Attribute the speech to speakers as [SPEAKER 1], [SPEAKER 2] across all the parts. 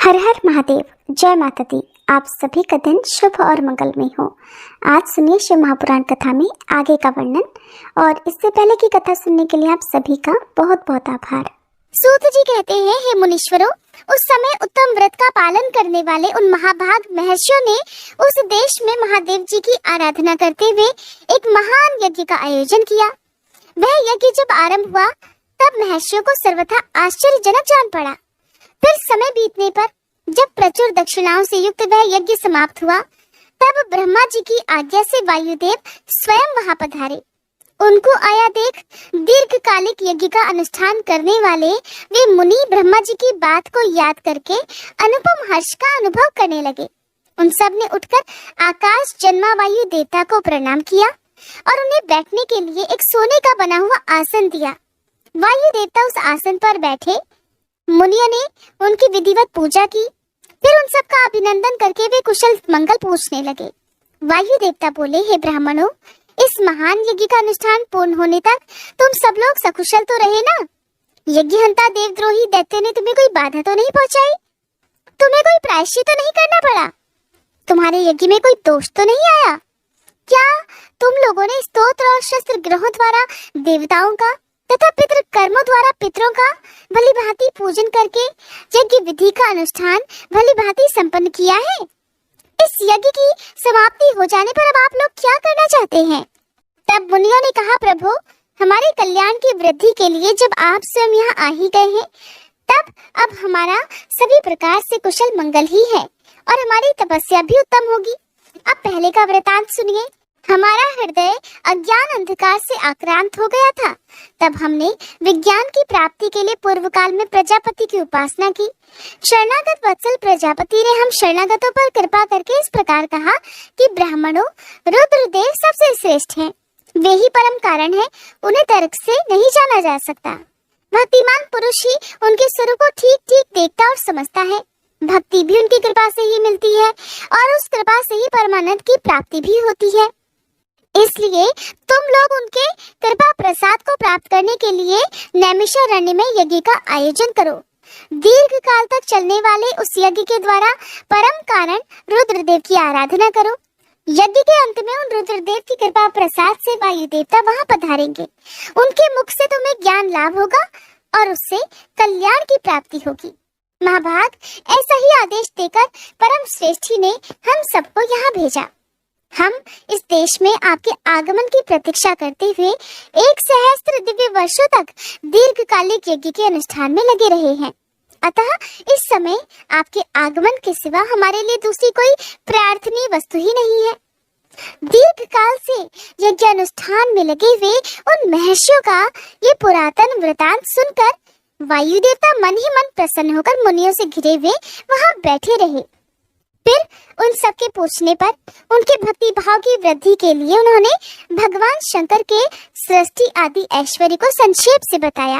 [SPEAKER 1] हर हर महादेव। जय माता दी। आप सभी का दिन शुभ और मंगलमय हो। आज सुनिए शिव महापुराण कथा में आगे का वर्णन। और इससे पहले की कथा सुनने के लिए आप सभी का बहुत बहुत आभार। सूत जी कहते हैं, हे मुनीश्वरों, उस समय उत्तम व्रत का पालन करने वाले उन महाभाग महर्षियों ने उस देश में महादेव जी की आराधना करते हुए एक महान यज्ञ का आयोजन किया। वह यज्ञ जब आरंभ हुआ तब महर्षियों को सर्वथा आश्चर्यजनक जान पड़ा। फिर समय बीतने पर जब प्रचुर दक्षिणाओं से युक्त वह यज्ञ समाप्त हुआ, तब ब्रह्मा जी की आज्ञा से वायुदेव स्वयं वहां पधारे। उनको आया देख दीर्घकालिक यज्ञ का अनुष्ठान करने वाले वे मुनि ब्रह्मा जी की बात को याद करके अनुपम हर्ष का अनुभव करने लगे। उन सब ने उठकर आकाश जन्मा वायु देवता को प्रणाम किया और उन्हें बैठने के लिए एक सोने का बना हुआ आसन दिया। वायु देवता उस आसन पर बैठे। मुनियों ने उनकी विधिवत पूजा की। फिर उन सब का अभिनंदन करके वे कुशल मंगल पूछने लगे। वायु देवता बोले, हे ब्राह्मणों, इस महान यज्ञ का अनुष्ठान पूर्ण होने तक तुम सब लोग सकुशल तो रहे ना? यज्ञहंता देवद्रोही दैत्य ने तुम्हें कोई बाधा तो नहीं पहुंचाई? तुम्हें कोई प्रायश्चित तो नहीं करना पड़ा? तुम्हारे यज्ञ में कोई दोष तो नहीं आया? क्या तुम लोगों ने स्तोत्र और शस्त्र ग्रहों द्वारा देवताओं का तथा पितृ कर्मों द्वारा पितरों का भली भांति पूजन करके यज्ञ विधि का अनुष्ठान भली भांति संपन्न किया है? इस यज्ञ की समाप्ति हो जाने पर अब आप लोग क्या करना चाहते हैं? तब मुनियों ने कहा, प्रभु, हमारे कल्याण की वृद्धि के लिए जब आप स्वयं यहाँ आ ही गए हैं, तब अब हमारा सभी प्रकार से कुशल मंगल ही है और हमारी तपस्या भी उत्तम होगी। अब पहले का वृतांत सुनिए। हमारा हृदय अज्ञान अंधकार से आक्रांत हो गया था। तब हमने विज्ञान की प्राप्ति के लिए पूर्व काल में प्रजापति की उपासना की। शरणागत वत्सल प्रजापति ने हम शरणागतों पर कृपा करके इस प्रकार कहा कि ब्राह्मणों, रुद्रदेव सबसे श्रेष्ठ हैं। वे ही परम कारण हैं, उन्हें तर्क से नहीं जाना जा सकता। भक्तिमान पुरुष ही उनके स्वरूप को ठीक ठीक देखता और समझता है। भक्ति भी उनकी कृपा से ही मिलती है और उस कृपा से ही परमानंद की प्राप्ति भी होती है। इसलिए तुम लोग उनके कृपा प्रसाद को प्राप्त करने के लिए नैमिषारण्य में यज्ञ का आयोजन करो। दीर्घ काल तक चलने वाले उस यज्ञ के द्वारा परम कारण रुद्रदेव की आराधना करो। यज्ञ के अंत में उन रुद्रदेव की कृपा प्रसाद से वायु देवता वहां पधारेंगे। उनके मुख से तुम्हें ज्ञान लाभ होगा और उससे कल्याण की प्राप्ति होगी। महाभाग, ऐसा ही आदेश देकर परम श्रेष्ठी ने हम सबको यहाँ भेजा। हम इस देश में आपके आगमन की प्रतीक्षा करते हुए 1 सहस्त्र दिव्य वर्षों तक दीर्घकालिक यज्ञ के अनुष्ठान में लगे रहे हैं। अतः इस समय आपके आगमन के सिवा हमारे लिए दूसरी कोई प्रार्थनीय वस्तु ही नहीं है। दीर्घ काल से यज्ञ अनुष्ठान में लगे हुए उन महर्षियों का ये पुरातन वृतांत सुनकर वायु देवता मन ही मन प्रसन्न होकर मुनियों से घिरे हुए वहां बैठे रहे। फिर उन सबके पूछने पर उनके भक्ति भाव की वृद्धि के लिए उन्होंने भगवान शंकर के सृष्टि आदि ऐश्वर्य को संक्षेप से बताया।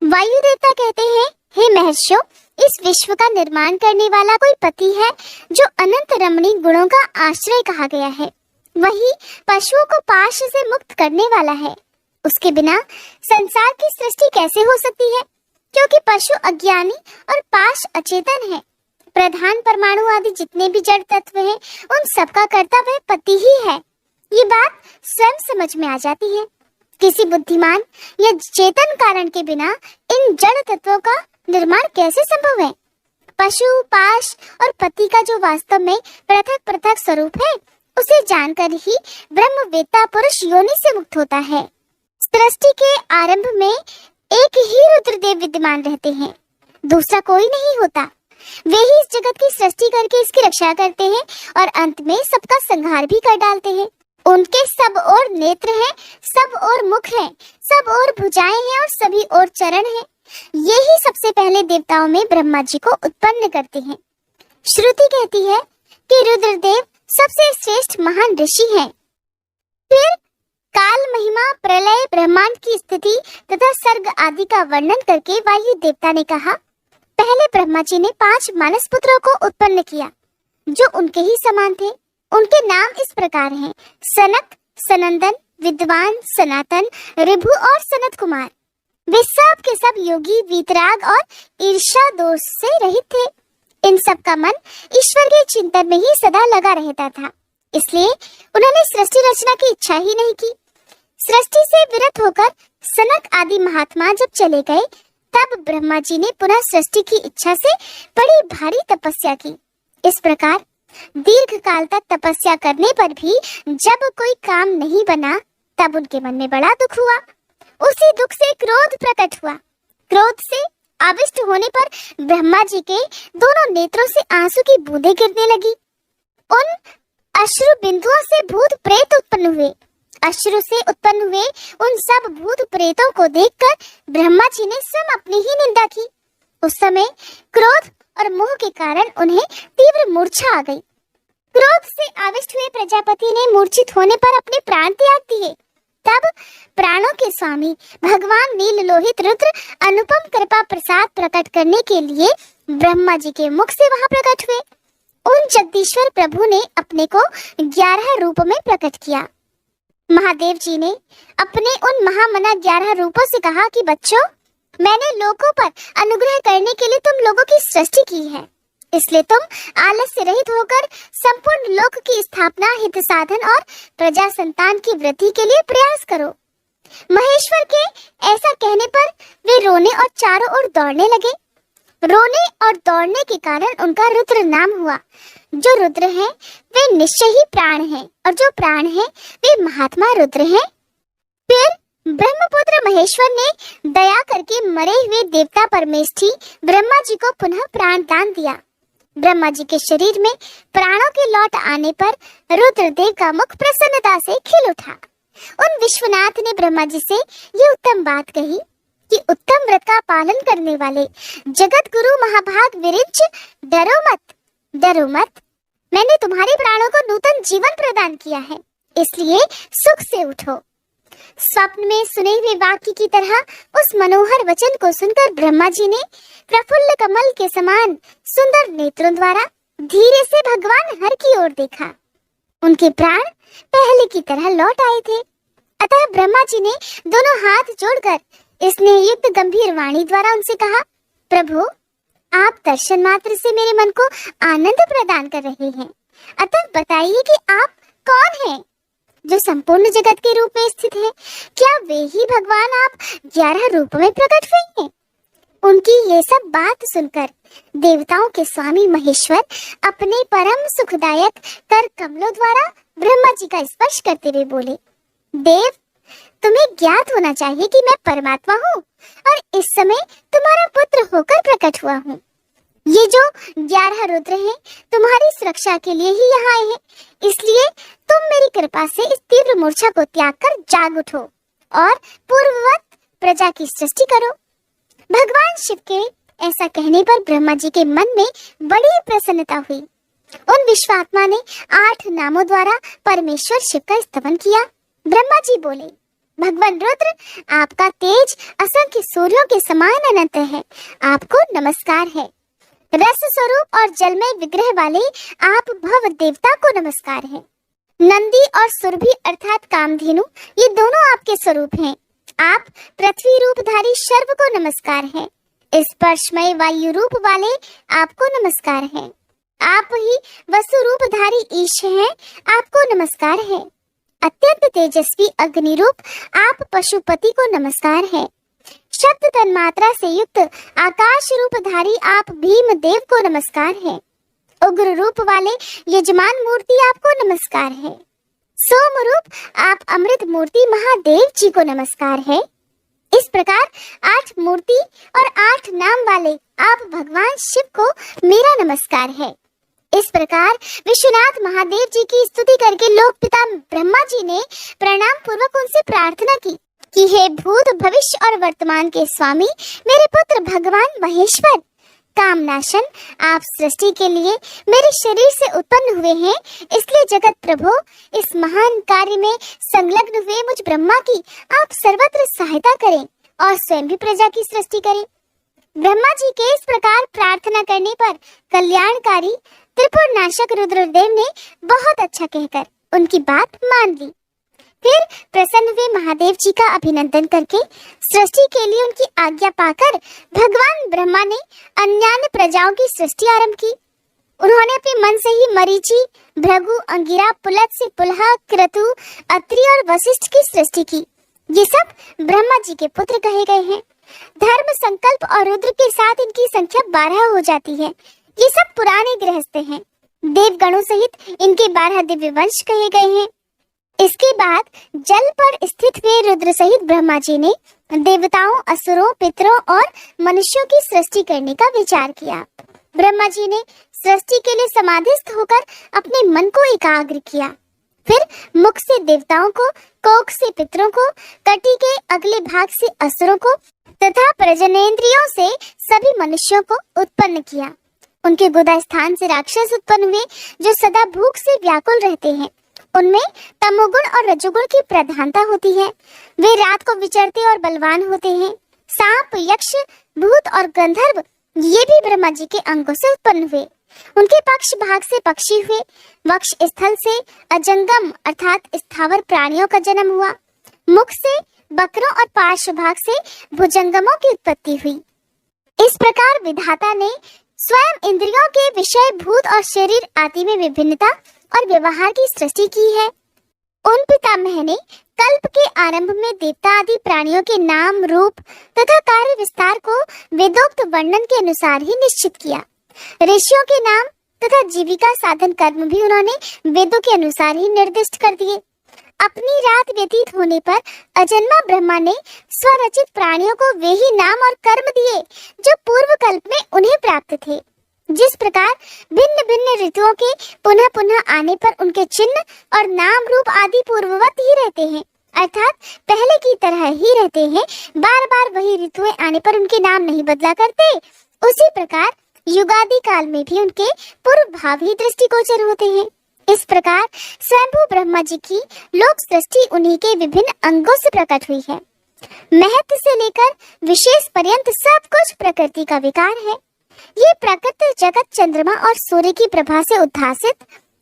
[SPEAKER 1] वायु देवता कहते हैं, हे महर्षियों, इस विश्व का निर्माण करने वाला कोई पति है जो अनंत रमणीय गुणों का आश्रय कहा गया है। वही पशुओं को पाश से मुक्त करने वाला है। उसके बिना संसार की सृष्टि कैसे हो सकती है? क्योंकि पशु अज्ञानी और पाश अचेतन है। प्रधान परमाणु आदि जितने भी जड़ तत्व हैं, उन सबका कर्ता वह पति ही है। ये बात स्वयं समझ में आ जाती है। किसी बुद्धिमान या चेतन कारण के बिना इन जड़ तत्वों का निर्माण कैसे संभव है? पशु, पाश और पति का जो वास्तव में पृथक पृथक स्वरूप है, उसे जानकर ही ब्रह्मवेत्ता पुरुष योनि से मुक्त होता है। सृष्टि के आरंभ में एक ही रुद्रदेव विद्यमान रहते हैं, दूसरा कोई नहीं होता। वे ही इस जगत की सृष्टि करके इसकी रक्षा करते हैं और अंत में सबका संहार भी कर डालते हैं। उनके सब ओर नेत्र हैं, सब ओर मुख हैं, सब ओर भुजाएं हैं और सभी ओर चरण हैं। ये ही सबसे पहले देवताओं में ब्रह्मा जी को उत्पन्न करते हैं। श्रुति कहती है कि रुद्रदेव सबसे श्रेष्ठ महान ऋषि हैं। फिर काल महिमा, प्रलय, ब्रह्मांड की स्थिति तथा सर्ग आदि का वर्णन करके वायु देवता ने कहा, पहले ब्रह्मा जी ने 5 मानस पुत्रों को उत्पन्न किया जो उनके ही समान थे। उनके नाम इस प्रकार हैं, सनक, सनंदन, विद्वान, सनातन, ऋभु और सनत कुमार। वे सब के सब योगी, वीतराग और ईर्ष्या दोष से रहित थे। इन सब का मन ईश्वर के चिंतन में ही सदा लगा रहता था, इसलिए उन्होंने सृष्टि रचना की इच्छा ही नहीं की। सृष्टि से विरत होकर सनक आदि महात्मा जब चले गए, तब ब्रह्मा जी ने पुनः सृष्टि की इच्छा से बड़ी भारी तपस्या की। इस प्रकार दीर्घ काल तक तपस्या करने पर भी जब कोई काम नहीं बना, तब उनके मन में बड़ा दुख हुआ। उसी दुख से क्रोध प्रकट हुआ। क्रोध से आविष्ट होने पर ब्रह्मा जी के दोनों नेत्रों से आंसू की बूंदें गिरने लगी। उन अश्रु बिंदुओं से भूत प्रेत उत्पन्न हुए। अश्रु से उत्पन्न हुए उन सब भूत प्रेतों को देखकर ब्रह्मा जी ने स्वयं अपनी ही निंदा की। उस समय क्रोध और मोह के कारण उन्हें तीव्र मूर्छा आ गई। क्रोध से आविष्ट हुए प्रजापति ने मूर्छित होने पर अपने प्राण त्याग दिए। तब प्राणों के स्वामी भगवान नील लोहित रुद्र अनुपम कृपा प्रसाद प्रकट करने के लिए ब्रह्मा जी के मुख से वहां प्रकट हुए। उन जगदीश्वर प्रभु ने अपने को 11 रूप में प्रकट किया। महादेव जी ने अपने उन महामना 11 रूपों से कहा कि बच्चों, मैंने लोगों पर अनुग्रह करने के लिए तुम लोगों की सृष्टि की है, इसलिए तुम आलस्य रहित होकर संपूर्ण लोक की स्थापना, हित साधन और प्रजा संतान की वृद्धि के लिए प्रयास करो। महेश्वर के ऐसा कहने पर वे रोने और चारों ओर दौड़ने लगे। रोने और दौड़ने के कारण उनका रुद्र नाम हुआ। जो रुद्र हैं वे निश्चय ही प्राण हैं, और जो प्राण हैं वे महात्मा रुद्र हैं। फिर ब्रह्मपुत्र महेश्वर ने दया करके मरे हुए देवता परमेष्ठी ब्रह्मा जी को पुनः प्राण दान दिया। ब्रह्मा जी के शरीर में प्राणों के लौट आने पर रुद्रदेव का मुख प्रसन्नता से खिल उठा। उन विश्वनाथ ने ब्रह्मा जी से ये उत्तम बात कही कि उत्तम व्रत का पालन करने वाले जगत गुरु महाभाग विरिंच, डरो मत, डरो मत। मैंने तुम्हारे प्राणों को नूतन जीवन प्रदान किया है, इसलिए सुख से उठो। स्वप्न में सुने हुए वाक्य की तरह उस मनोहर वचन को सुनकर ब्रह्मा जी ने प्रफुल्ल कमल के समान सुंदर नेत्रों द्वारा धीरे से भगवान हर की ओर देखा। उनके प्राण पहले की तरह लौट आए थे। अतः ब्रह्मा जी ने दोनों हाथ जोड़कर स्नेह युक्त गंभीर वाणी द्वारा उनसे कहा, प्रभु, आप दर्शन मात्र से मेरे मन को आनंद प्रदान कर रहे हैं। अतः बताइए कि आप कौन हैं, जो संपूर्ण जगत के रूप में स्थित है? क्या वे ही भगवान आप 11 रूप में प्रकट हुए हैं? उनकी ये सब बात सुनकर देवताओं के स्वामी महेश्वर अपने परम सुखदायक कर कमलों द्वारा ब्रह्मा जी का स्पर्श करते हुए बोले, देव, तुम्हें ज्ञात होना चाहिए कि मैं परमात्मा हूँ और इस समय तुम्हारा पुत्र होकर प्रकट हुआ हूँ। ये जो 11 रुद्र हैं तुम्हारी सुरक्षा के लिए ही यहाँ आए हैं, इसलिए तुम मेरी कृपा से इस तीव्र मूर्छा को त्याग कर जाग उठो और पूर्ववत प्रजा की सृष्टि करो। भगवान शिव के ऐसा कहने पर ब्रह्मा जी के मन में बड़ी प्रसन्नता हुई। उन विश्वात्मा ने 8 नामों द्वारा परमेश्वर शिव का स्तवन किया। ब्रह्मा जी बोले, भगवान रुद्र, आपका तेज असंख्य सूर्यों के समान अनंत है, आपको नमस्कार है। रस स्वरूप और जलमय विग्रह वाले आप भव देवता को नमस्कार है। नंदी और सुरभि अर्थात कामधेनु, ये दोनों आपके स्वरूप हैं। आप पृथ्वी रूपधारी शर्व को नमस्कार है। स्पर्शमय वायु रूप वाले आपको नमस्कार है। आप ही वसु रूपधारी ईश हैं, आपको नमस्कार है। अत्यंत तेजस्वी अग्नि रूप आप पशुपति को नमस्कार है। शब्द तन्मात्रा से युक्त आकाश रूपधारी आप भीम देव को नमस्कार है। उग्र रूप वाले यजमान मूर्ति आपको नमस्कार है। सोम रूप आप अमृत मूर्ति महादेव जी को नमस्कार है। इस प्रकार 8 मूर्ति और 8 नाम वाले आप भगवान शिव को मेरा नमस्कार है। इस प्रकार विश्वनाथ महादेव जी की स्तुति करके लोक पिता ब्रह्मा जी ने प्रणाम पूर्वक उनसे प्रार्थना की कि हे भूत भविष्य और वर्तमान के स्वामी, मेरे पुत्र भगवान महेश्वर, कामनाशन, आप सृष्टि के लिए मेरे शरीर से उत्पन्न हुए हैं, इसलिए जगत प्रभु, इस महान कार्य में संलग्न हुए मुझ ब्रह्मा की आप सर्वत्र सहायता करें और स्वयं भी प्रजा की सृष्टि करें। ब्रह्मा जी के इस प्रकार प्रार्थना करने पर कल्याणकारी त्रिपुर नाशक रुद्रदेव ने बहुत अच्छा कहकर उनकी बात मान ली। फिर प्रसन्न हुए महादेव जी का अभिनंदन करके सृष्टि के लिए उनकी आज्ञा पाकर भगवान ब्रह्मा ने अन्यान्य प्रजाओं की सृष्टि आरंभ की। उन्होंने अपने मन से ही मरीचि, भृगु, अंगिरा, पुलत्स्य, पुलह, क्रतु, अत्रि और वशिष्ठ की सृष्टि की। ये सब ब्रह्मा जी के पुत्र कहे गए हैं। धर्म, संकल्प और रुद्र के साथ इनकी संख्या 12 हो जाती है। ये सब पुराने गृहस्थ हैं। देवगणों सहित इनके 12 दिव्य वंश कहे गए हैं। इसके बाद जल पर स्थित हुए रुद्र सहित ब्रह्मा जी ने देवताओं, असुरों, पितरों और मनुष्यों की सृष्टि करने का विचार किया। ब्रह्मा जी ने सृष्टि के लिए समाधिस्थ होकर अपने मन को एकाग्र किया। फिर मुख से देवताओं को, कोख से पितरों को, कटी के अगले भाग से असुरों को तथा प्रजनेन्द्रियों से सभी मनुष्यों को उत्पन्न किया। उनके गुदा स्थान से राक्षस उत्पन्न हुए जो सदा भूख से व्याकुल रहते हैं। उनमें तमोगुण और रजोगुण की प्रधानता होती है। वे रात को विचरते और बलवान होते हैं। सांप, यक्ष, भूत और गंधर्व ये भी ब्रह्मा जी के अंगों से उत्पन्न हुए। उनके पक्ष भाग से पक्षी हुए। वक्ष स्थल से अजंगम अर्थात स्थावर प्राणियों का जन्म हुआ। मुख से बकरों और पार्श्व भाग से भुजंगमों की उत्पत्ति हुई। इस प्रकार विधाता ने स्वयं इंद्रियों के विषय, भूत और शरीर आदि में विभिन्नता और व्यवहार की सृष्टि की है। उन पितामह ने कल्प के आरंभ में देवता आदि प्राणियों के नाम, रूप तथा कार्य विस्तार को वेदोक्त वर्णन के अनुसार ही निश्चित किया। ऋषियों के नाम तथा जीविका साधन कर्म भी उन्होंने वेदों के अनुसार ही निर्दिष्ट कर दिए। अपनी रात व्यतीत होने पर अजन्मा ब्रह्मा ने स्वरचित प्राणियों को वे ही नाम और कर्म दिए जो पूर्व कल्प में उन्हें प्राप्त थे। जिस प्रकार भिन्न भिन्न ऋतुओं के पुनः पुनः आने पर उनके चिन्ह और नाम रूप आदि पूर्ववत ही रहते हैं, अर्थात पहले की तरह ही रहते हैं, बार बार वही ऋतुएं आने पर उनके नाम नहीं बदला करते, उसी प्रकार युगादि काल में भी उनके पूर्व भाव ही दृष्टिगोचर होते हैं। इस प्रकार स्वयंभू ब्रह्मा जी की लोक सृष्टि उन्हीं के विभिन्न अंगों से प्रकट हुई है। महत्व से लेकर विशेष पर्यंत सब कुछ प्रकृति का विकार है। ये प्रकृति जगत चंद्रमा और सूर्य की प्रभा से उद्भासित,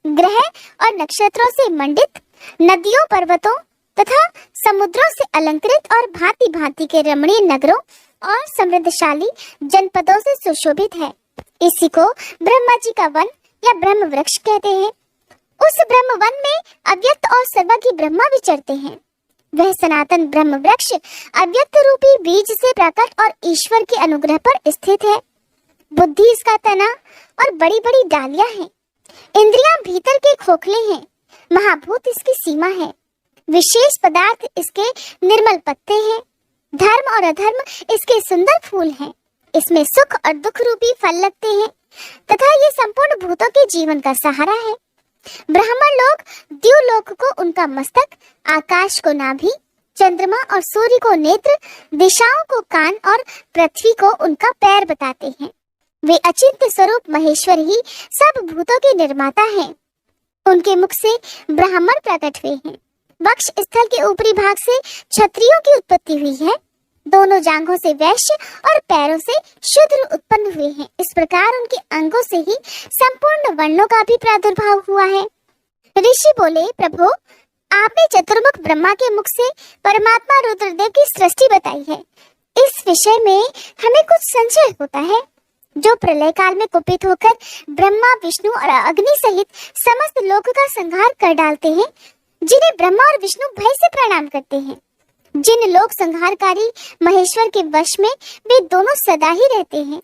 [SPEAKER 1] ग्रह और नक्षत्रों से मंडित, नदियों, पर्वतों तथा समुद्रों से अलंकृत और भांति भांति के रमणीय नगरों और समृद्धशाली जनपदों से सुशोभित है। इसी को ब्रह्मा जी का वन या ब्रह्म वृक्ष कहते हैं। उस ब्रह्म वन में अव्यक्त और सर्वज्ञ ब्रह्मा विचरते हैं। वह सनातन ब्रह्म वृक्ष अव्यक्त रूपी बीज से प्रकट और ईश्वर के अनुग्रह पर स्थित है। बुद्धि इसका तना और बड़ी बड़ी डालियां हैं। इंद्रियां भीतर के खोखले हैं। महाभूत इसकी सीमा है। विशेष पदार्थ इसके निर्मल पत्ते हैं। धर्म और अधर्म इसके सुंदर फूल हैं। इसमें सुख और दुख रूपी फल लगते हैं तथा ये संपूर्ण भूतों के जीवन का सहारा है। ब्राह्मण लोग द्युलोक को उनका मस्तक, आकाश को नाभि, चंद्रमा और सूर्य को नेत्र, दिशाओं को कान और पृथ्वी को उनका पैर बताते हैं। वे अचिंत्य स्वरूप महेश्वर ही सब भूतों के निर्माता हैं। उनके मुख से ब्राह्मण प्रकट हुए हैं। वक्ष स्थल के ऊपरी भाग से क्षत्रियों की उत्पत्ति हुई है। दोनों जांघों से वैश्य और पैरों से शूद्र उत्पन्न हुए हैं। इस प्रकार उनके अंगों से ही संपूर्ण वर्णों का भी प्रादुर्भाव हुआ है। ऋषि बोले, प्रभु, आपने चतुर्मुख ब्रह्मा के मुख से परमात्मा रुद्रदेव की सृष्टि बताई है। इस विषय में हमें कुछ संशय होता है। जो प्रलय काल में कुपित होकर ब्रह्मा, विष्णु और अग्नि सहित समस्त लोक का संहार कर डालते हैं, जिन्हें ब्रह्मा और विष्णु भय से प्रणाम करते हैं, जिन लोक संहारकारी महेश्वर के वश में वे दोनों सदा ही रहते हैं,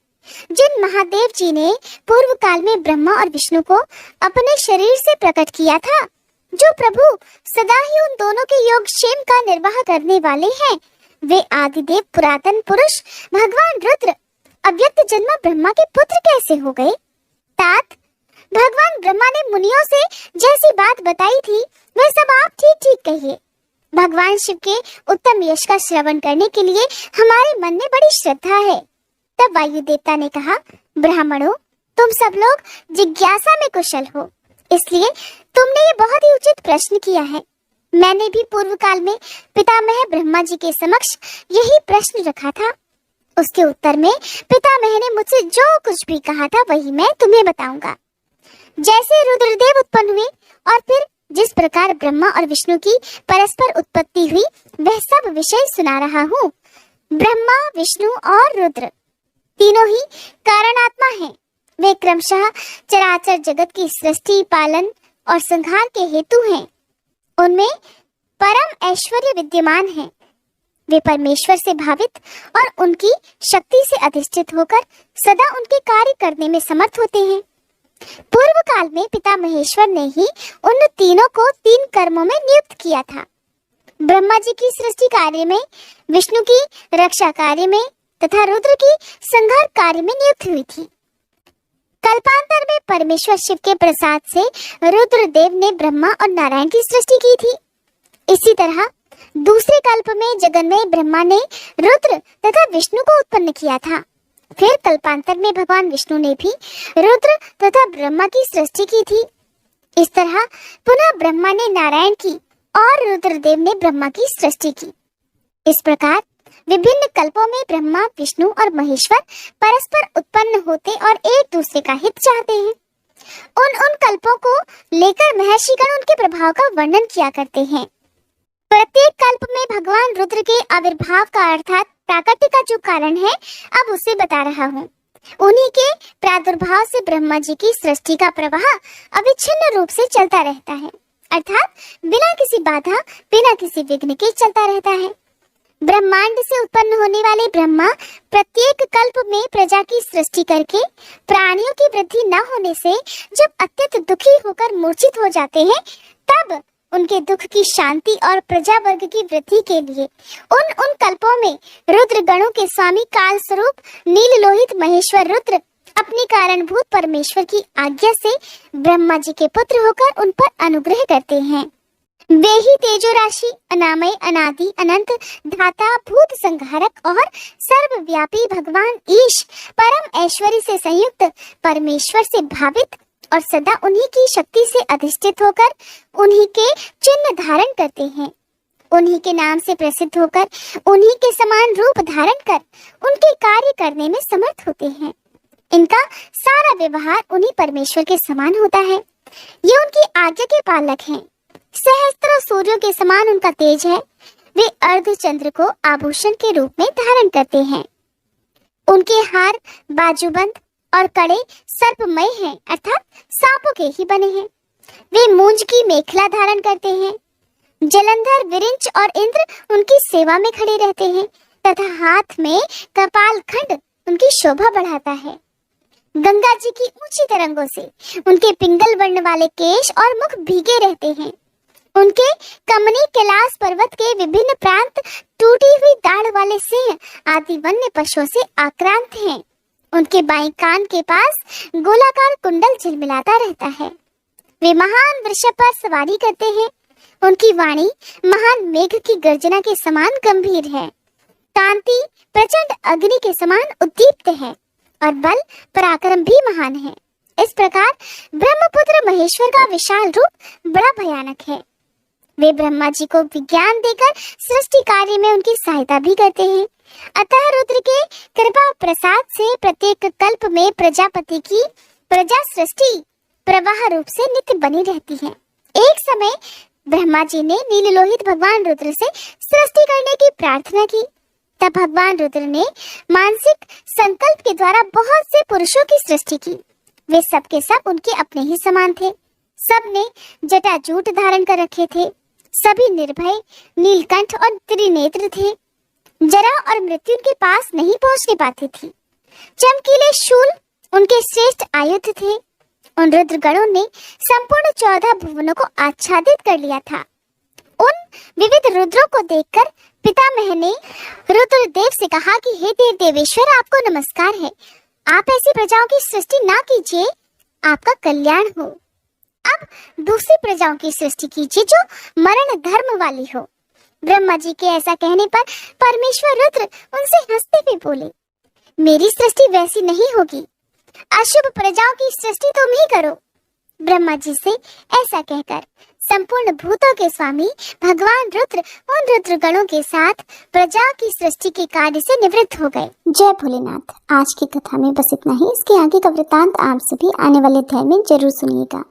[SPEAKER 1] जिन महादेव जी ने पूर्व काल में ब्रह्मा और विष्णु को अपने शरीर से प्रकट किया था, जो प्रभु सदा ही उन दोनों के योग क्षेम का निर्वाह करने वाले हैं, वे आदिदेव पुरातन पुरुष भगवान रुद्र अव्यक्त जन्मा ब्रह्मा के पुत्र कैसे हो गए? तात, भगवान ब्रह्मा ने मुनियों से जैसी बात बताई थी वह सब आप ठीक ठीक कहिए। भगवान शिव के उत्तम यश का श्रवण करने के लिए हमारे मन में बड़ी श्रद्धा है। तब वायु देवता ने कहा, ब्राह्मणों, तुम सब लोग जिज्ञासा में कुशल हो, इसलिए तुमने ये बहुत ही उचित प्रश्न किया है। मैंने भी पूर्व काल में पितामह ब्रह्मा जी के समक्ष यही प्रश्न रखा था। उसके उत्तर में पितामह ने मुझसे जो कुछ भी कहा था वही मैं तुम्हें बताऊंगा। जैसे रुद्रदेव उत्पन्न हुए और फिर जिस प्रकार ब्रह्मा और विष्णु की परस्पर उत्पत्ति हुई वह सब विषय सुना रहा हूँ। ब्रह्मा, विष्णु और रुद्र तीनों ही कारणात्मा हैं। वे क्रमशः चराचर जगत की सृष्टि, पालन और संहार के हेतु हैं। उनमें परम ऐश्वर्य विद्यमान है। वे परमेश्वर से भावित और उनकी शक्ति से अधिष्ठित होकर सदा उनके कार्य करने में समर्थ होते हैं। पूर्व काल में पिता महेश्वर ने ही उन तीनों को 3 कर्मों में नियुक्त किया था। ब्रह्मा जी की सृष्टि कार्य में, विष्णु की रक्षा कार्य में तथा रुद्र की संहार कार्य में नियुक्त हुई थी। कल्पांतर में परमेश्वर शिव के प्रसाद से रुद्र देव ने ब्रह्मा और नारायण की सृष्टि की थी। इसी तरह दूसरे कल्प में जगन्मय ब्रह्मा ने रुद्र तथा विष्णु को उत्पन्न किया था। फिर कल्पांतर में भगवान विष्णु ने भी रुद्र तथा ब्रह्मा की सृष्टि की थी। इस तरह पुनः ब्रह्मा ने नारायण की और रुद्रदेव ने ब्रह्मा की सृष्टि की। इस प्रकार विभिन्न कल्पों में ब्रह्मा, विष्णु और महेश्वर परस्पर उत्पन्न होते और एक दूसरे का हित चाहते हैं। उन कल्पों को लेकर महर्षिगण उनके प्रभाव का वर्णन किया करते हैं। प्रत्येक कल्प में भगवान रुद्र के आविर्भाव का अर्थात प्राकट्य का जो कारण है, अब उसे बता रहा हूँ। उन्हीं के प्रादुर्भाव से ब्रह्मा जी की सृष्टि का प्रवाह अविच्छिन्न रूप से चलता रहता है, अर्थात बिना किसी बाधा, बिना किसी विघ्न के चलता रहता है। ब्रह्मांड से उत्पन्न होने वाले ब्रह्मा प्रत्येक कल्प में प्रजा की सृष्टि करके प्राणियों की वृद्धि न होने से जब अत्यंत दुखी होकर मूर्छित हो जाते हैं, तब उनके दुख की शांति और प्रजा वर्ग की वृद्धि के लिए उन कल्पों में रुद्र गणों के स्वामी काल स्वरूप नील लोहित महेश्वर रुद्र अपनी कारणभूत परमेश्वर की आज्ञा से ब्रह्मा जी के पुत्र होकर उन पर अनुग्रह करते हैं। वे ही तेजो राशि, अनामय, अनादि, अनंत, धाता, भूत संहारक और सर्वव्यापी भगवान ईश परम ऐश्वर्य से संयुक्त परमेश्वर से भावित और सदा उन्हीं की शक्ति से अधिष्ठित होकर उन्हीं के चिन्ह धारण करते हैं। उन्हीं के नाम से प्रसिद्ध होकर उन्हीं के समान रूप धारण कर उनके कार्य करने में समर्थ होते हैं। इनका सारा व्यवहार उन्हीं परमेश्वर के समान होता है। ये उनकी आज्ञा के पालक हैं। सहस्त्रों सूर्यों के समान उनका तेज है। वे अर्धचंद्र को आभूषण के रूप में धारण करते हैं। उनके हार, बाजूबंद और कड़े सर्पमय हैं, अर्थात सांपों के ही बने हैं। वे मूंज की मेखला धारण करते हैं। जलंधर, विरिंच और इंद्र उनकी सेवा में खड़े रहते हैं तथा हाथ में कपाल खंड उनकी शोभा बढ़ाता है। गंगा जी की ऊंची तरंगों से उनके पिंगल वर्ण वाले केश और मुख भीगे रहते हैं। उनके कमनी कैलाश पर्वत के विभिन्न प्रांत टूटी हुई दाढ़ वाले सिंह आदि वन्य पशुओं से आक्रांत हैं। उनके बाएं कान के पास गोलाकार कुंडल झिलमिलाता रहता है। वे महान वृषभ पर सवारी करते हैं। उनकी वाणी महान मेघ की गर्जना के समान गंभीर है। कांति प्रचंड अग्नि के समान उद्दीप्त है और बल पराक्रम भी महान है। इस प्रकार ब्रह्मपुत्र महेश्वर का विशाल रूप बड़ा भयानक है। वे ब्रह्मा जी को विज्ञान देकर सृष्टि कार्य में उनकी सहायता भी करते हैं। अतः रुद्र के कृपा प्रसाद से प्रत्येक कल्प में प्रजापति की प्रजा सृष्टि प्रवाह रूप से नित्य बनी रहती है। एक समय ब्रह्मा जी ने नीललोहित भगवान रुद्र से सृष्टि करने की प्रार्थना की। तब भगवान रुद्र ने मानसिक संकल्प के द्वारा बहुत से पुरुषों की सृष्टि की। वे सब के सब उनके अपने ही समान थे। सब ने जटाजूट धारण कर रखे थे। सभी निर्भय, नीलकंठ और त्रिनेत्र थे। जरा और मृत्यु उनके पास नहीं पहुंचने पाती थी। चमकीले शूल उनके श्रेष्ठ आयुध थे। उन रुद्र गणों ने संपूर्ण 14 भुवनों को आच्छादित कर लिया था। उन विविध रुद्रों को देखकर पितामह ने रुद्रदेव से कहा कि हे देव देवेश्वर, आपको नमस्कार है। आप ऐसी प्रजाओं की सृष्टि ना कीजिए, आपका कल्याण हो। अब दूसरी प्रजाओं की सृष्टि कीजिए जो मरण धर्म वाली हो। ब्रह्मा जी के ऐसा कहने पर परमेश्वर रुद्र उनसे हंसते हुए बोले, मेरी सृष्टि वैसी नहीं होगी। अशुभ प्रजाओं की सृष्टि तुम ही करो। ब्रह्मा जी से ऐसा कहकर संपूर्ण भूतों के स्वामी भगवान रुद्र उन रुद्र गणों के साथ प्रजा की सृष्टि के कार्य से निवृत्त हो गए। जय भोलेनाथ। आज की कथा में बस इतना ही। इसके आगे का वृतांत आप सभी आने वाले अध्याय में जरूर सुनिएगा।